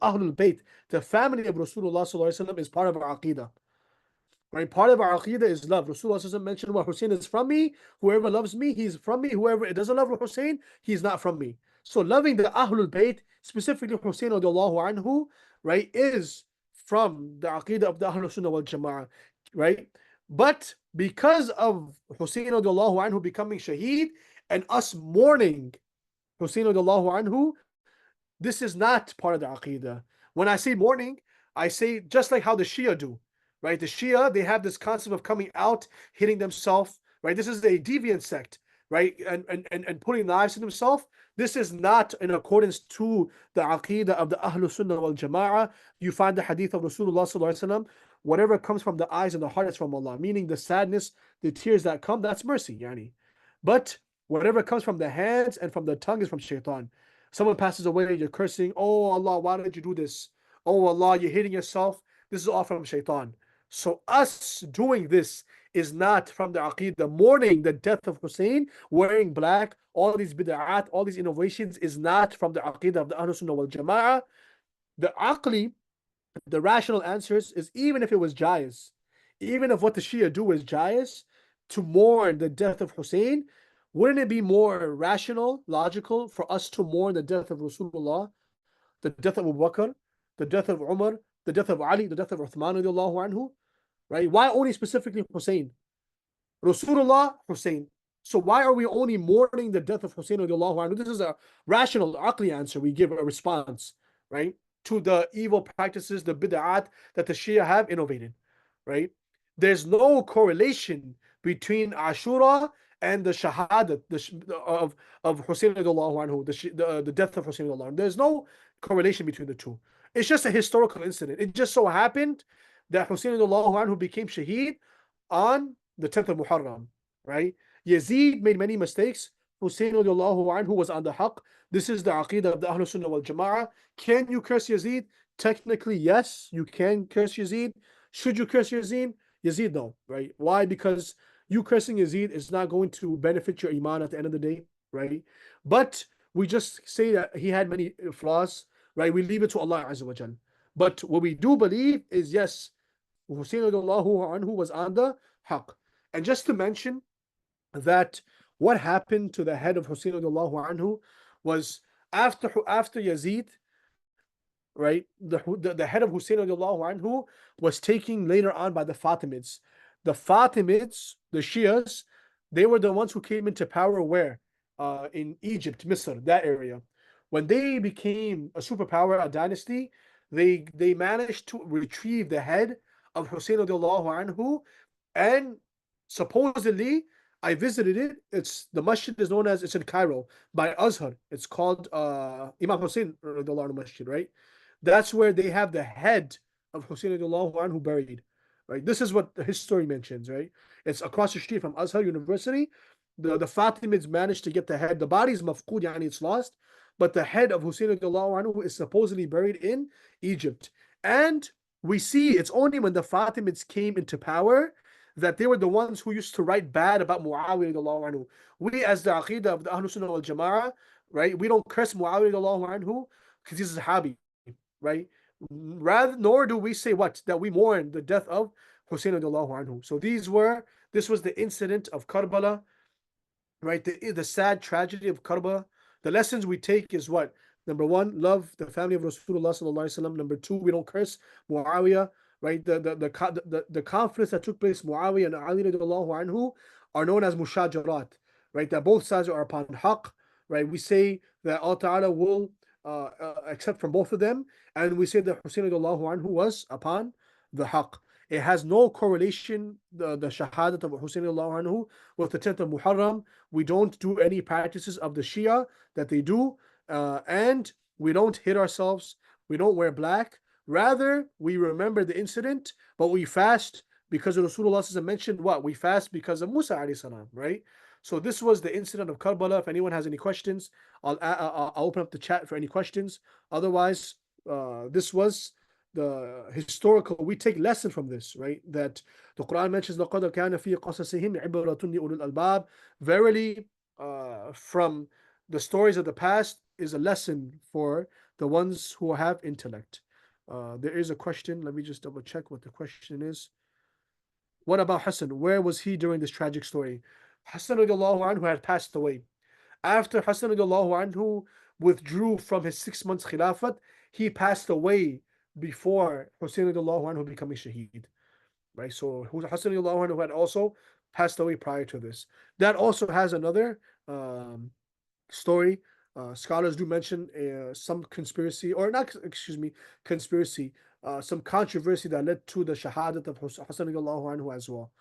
Ahlul Bayt, the family of Rasulullah sallallahu alaihi wasallam, is part of our aqidah. Right? Part of our aqidah is love. Rasulullah mentioned, well, Hussein is from me. Whoever loves me, he's from me. Whoever doesn't love Hussein, he's not from me. So loving the Ahlul Bayt, specifically Hussein radiallahu anhu, right, is from the aqidah of the Ahlul Sunnah wal Jama'ah, right? But because of Hussein radiallahu anhu becoming shaheed and us mourning Hussein radiallahu anhu, this is not part of the aqidah. When I say mourning, I say just like how the Shia do. Right, the Shia, they have this concept of coming out, hitting themselves. Right, this is a deviant sect. Right, and putting knives in themselves. This is not in accordance to the aqidah of the Ahlul Sunnah wal Jama'ah. You find the hadith of Rasulullah sallallahu alaihi wasallam. Whatever comes from the eyes and the heart is from Allah. Meaning the sadness, the tears that come, that's mercy, yani. But whatever comes from the hands and from the tongue is from shaitan. Someone passes away, you're cursing. Oh Allah, why did you do this? Oh Allah, you're hitting yourself. This is all from shaitan. So us doing this is not from the aqidah. Mourning the death of Hussein, wearing black, all these bid'at, all these innovations is not from the aqidah of the Ahlul Sunnah wal Jama'ah. The aqli, the rational answers is even if it was jais, even if what the Shia do is jais, to mourn the death of Hussein, wouldn't it be more rational, logical for us to mourn the death of Rasulullah, the death of Abu Bakr, the death of Umar, the death of Ali, the death of Uthman radiallahu anhu? Right? Why only specifically Hussein? Rasulullah, Hussein. So why are we only mourning the death of Hussein radiallahu anhu? This is a rational, aqli answer. We give a response, right, to the evil practices, the bid'at that the Shia have innovated, right? There's no correlation between Ashura and the shahadat of Hussein radiallahu anhu, the death of Hussein radiallahu anhu. There's no correlation between the two. It's just a historical incident. It just so happened that Hussein radiallahu anhu became shaheed on the 10th of Muharram, right? Yazid made many mistakes. Hussein radiallahu anhu was on the haqq. This is the aqidah of the Ahlul Sunnah wal Jama'ah. Can you curse Yazid? Technically, yes, you can curse Yazid. Should you curse Yazid? Yazid, no, right? Why? Because you cursing Yazid is not going to benefit your iman at the end of the day, right? But we just say that he had many flaws, right? We leave it to Allah Azza wa Jal. But what we do believe is, yes, Hussein radiallahu anhu was on the haqq. And just to mention that what happened to the head of Hussein radiallahu anhu was after Yazid, right, the head of Hussein radiallahu anhu was taken later on by the Fatimids. The Fatimids, the Shias, they were the ones who came into power where? In Egypt, Misr, that area. When they became a superpower, a dynasty, they managed to retrieve the head of Hussein radiallahu anhu, and supposedly I visited it. It's the masjid is known as, it's in Cairo by Azhar. It's called Imam Hussein radiallahu anhu masjid, right? That's where they have the head of Hussein radiallahu anhu buried, right? This is what the history mentions, right? It's across the street from Azhar University. The Fatimids managed to get the head. The body is mafqud, yani it's lost, but the head of Hussein radiallahu anhu is supposedly buried in Egypt. And we see it's only when the Fatimids came into power that they were the ones who used to write bad about Muawiyah radiallahu anhu. We, as the Aqidah of the Ahlul Sunnah wal Jama'ah, right, we don't curse Muawiyah radiallahu anhu because he's a Sahabi, right? Rather, nor do we say what? That we mourn the death of Hussein radiallahu anhu. So this was the incident of Karbala, right? The sad tragedy of Karbala. The lessons we take is what? Number one, love the family of Rasulullah sallallahu alaihi wasallam. Number two, we don't curse Muawiyah, right? The conflicts that took place, Muawiyah and Ali radiallahu anhu, are known as mushajarat, right? That both sides are upon haqq, right? We say that Allah Ta'ala will accept from both of them, and we say that Hussein radiallahu anhu was upon the haqq. It has no correlation, the shahadat of Hussein radiallahu anhu, with the 10th of Muharram. We don't do any practices of the Shia that they do, and we don't hit ourselves. We don't wear black. Rather, we remember the incident, but we fast because Rasulullah mentioned what? We fast because of Musa alayhi salam, right? So this was the incident of Karbala. If anyone has any questions, I'll open up the chat for any questions. Otherwise, this was the historical. We take lesson from this, right? That the Quran mentions لَقَدْ كَانَ فِي قَصَصِهِمْ عِبْرَةٌ لِأُولِي الْأَلْبَابِ. Verily, from the stories of the past is a lesson for the ones who have intellect. There is a question. Let me just double check what the question is. What about Hassan? Where was he during this tragic story? Hassan radiallahu anhu had passed away. After Hassan radiallahu anhu withdrew from his 6 months khilafat, he passed away before Hussein radiallahu anhu becoming shaheed. Right? So Hassan radiallahu anhu had also passed away prior to this. That also has another story. Scholars do mention some conspiracy, or not, excuse me, conspiracy, some controversy that led to the shahadat of Hassan radiallahu anhu as well.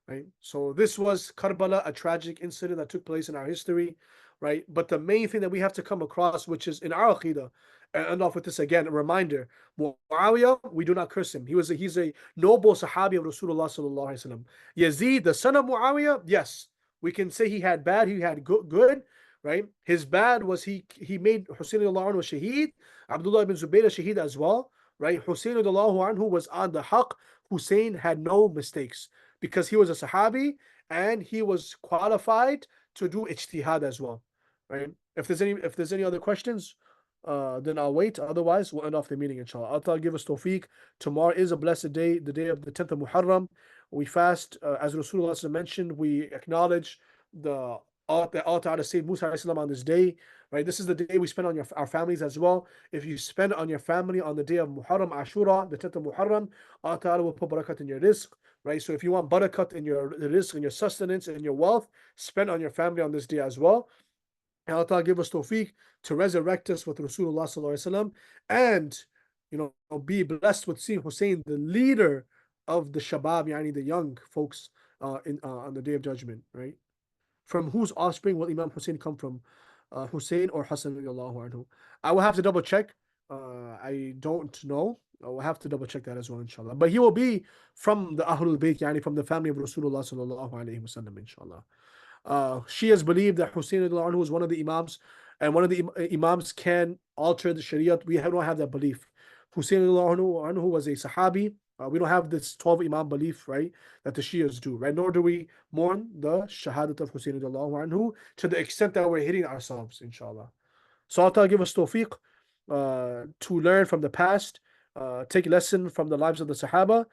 Right? So this was Karbala, a tragic incident that took place in our history, right? But the main thing that we have to come across, which is in our Aqidah, and end off with this again, a reminder, Muawiyah, we do not curse him. He's a noble Sahabi of Rasulullah sallallahu alaihi wasallam. Yazid, the son of Muawiyah, yes, we can say he had bad, he had good, right? His bad was he made Hussein radiallahu anhu shaheed, Abdullah ibn Zubayr shaheed as well, right? Hussein radiallahu anhu was on the haqq. Hussein had no mistakes, because he was a Sahabi and he was qualified to do ijtihad as well, right? If there's any other questions, then I'll wait. Otherwise, we'll end off the meeting, inshallah. Allah give us tawfiq. Tomorrow is a blessed day, the day of the 10th of Muharram. We fast, as Rasulullah mentioned. We acknowledge that Allah Ta'ala saved Musa on this day, right? This is the day we spend on our families as well. If you spend on your family on the day of Muharram, Ashura, the 10th of Muharram, Allah Ta'ala will put barakat in your rizq, right? So if you want barakat in your rizq, in your sustenance, and your wealth, spend on your family on this day as well. And Allah Ta'ala give us tawfiq to resurrect us with Rasulullah sallallahu alaihi wasallam, and be blessed with seeing Hussein, the leader of the shabab, yani the young folks, on the day of judgment, right? From whose offspring will Imam Hussein come from? Hussein or Hassan radiallahu anhu? I will have to double check. I don't know. I will have to double check that as well, inshallah. But he will be from the Ahlul Bayt, yani from the family of Rasulullah sallallahu alaihi wasallam, inshallah. Shias believe that Hussein radiallahu anhu is one of the Imams, and one of the Imams can alter the Shariat. We don't have that belief. Hussein radiallahu anhu was a Sahabi. We don't have this 12 Imam belief, right, that the Shias do, right? Nor do we mourn the Shahadat of Hussein radiallahu anhu to the extent that we're hitting ourselves, inshallah. So Allah give us tawfiq to learn from the past, take lesson from the lives of the Sahaba,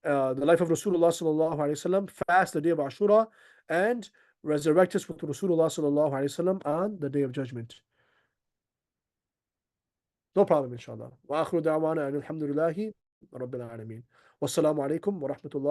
the life of Rasulullah sallallahu alaihi wasallam, fast the day of Ashura, and resurrect us with Rasulullah sallallahu alaihi wasallam on the day of judgment. No problem, inshallah. Wa akhiru da'wana alhamdulillahi rabbil alameen. Wassalamu alaikum wa rahmatullah.